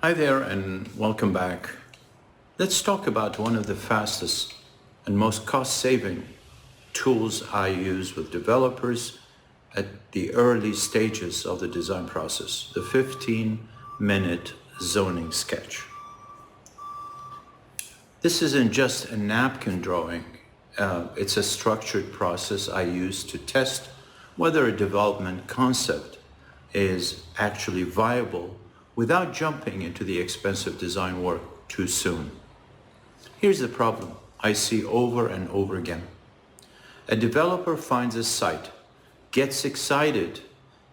Hi there and welcome back. Let's talk about one of the fastest and most cost-saving tools I use with developers at the early stages of the design process, the 15-minute zoning sketch. This isn't just a napkin drawing. It's a structured process I use to test whether a development concept is actually viable without jumping into the expensive design work too soon. Here's the problem I see over and over again. A developer finds a site, gets excited,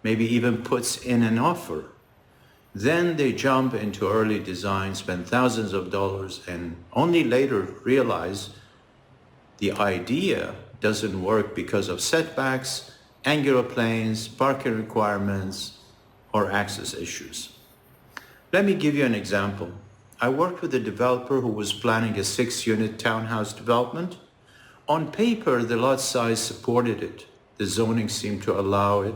maybe even puts in an offer. Then they jump into early design, spend thousands of dollars, and only later realize the idea doesn't work because of setbacks, angular planes, parking requirements, or access issues. Let me give you an example. I worked with a developer who was planning a 6-unit townhouse development. On paper, the lot size supported it. The zoning seemed to allow it.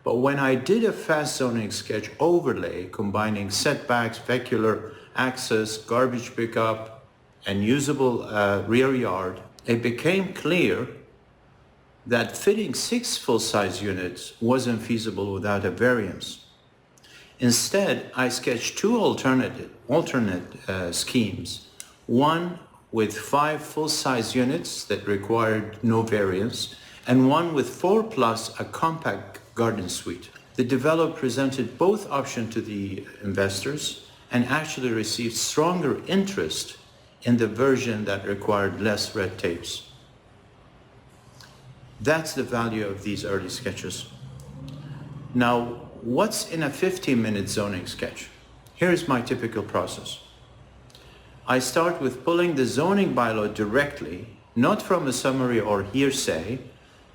But when I did a fast zoning sketch overlay combining setbacks, vehicular access, garbage pickup, and usable rear yard, it became clear that fitting 6 full-size units wasn't feasible without a variance. Instead, I sketched 2 alternate schemes, one with 5 full-size units that required no variance, and one with 4 plus a compact garden suite. The developer presented both options to the investors and actually received stronger interest in the version that required less red tapes. That's the value of these early sketches. Now, what's in a 15-minute zoning sketch? Here's my typical process. I start with pulling the zoning bylaw directly, not from a summary or hearsay.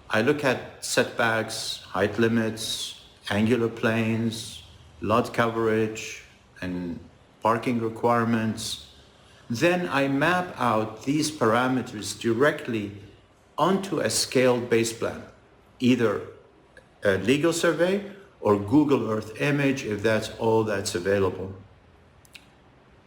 I look at setbacks, height limits, angular planes, lot coverage, and parking requirements. Then I map out these parameters directly onto a scaled base plan, either a legal survey or Google Earth image if that's all that's available.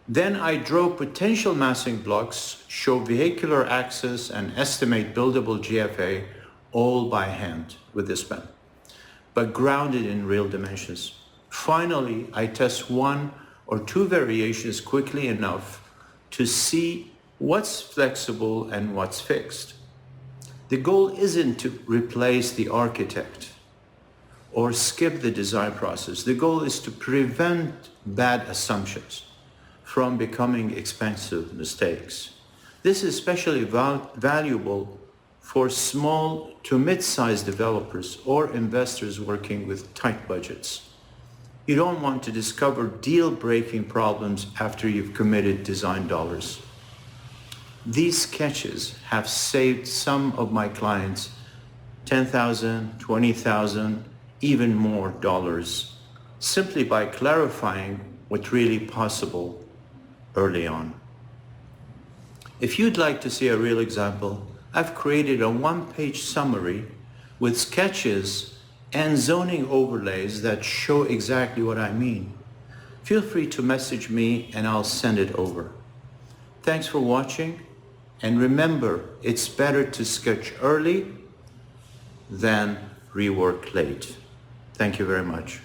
Then I draw potential massing blocks, show vehicular access, and estimate buildable GFA all by hand with this pen, but grounded in real dimensions. Finally, I test 1 or 2 variations quickly enough to see what's flexible and what's fixed. The goal isn't to replace the architect or skip the design process. The goal is to prevent bad assumptions from becoming expensive mistakes. This is especially valuable for small to mid-sized developers or investors working with tight budgets. You don't want to discover deal-breaking problems after you've committed design dollars. These sketches have saved some of my clients $10,000, $20,000, even more dollars, simply by clarifying what's really possible early on. If you'd like to see a real example, I've created a 1-page summary with sketches and zoning overlays that show exactly what I mean. Feel free to message me and I'll send it over. Thanks for watching, and remember, it's better to sketch early than rework late. Thank you very much.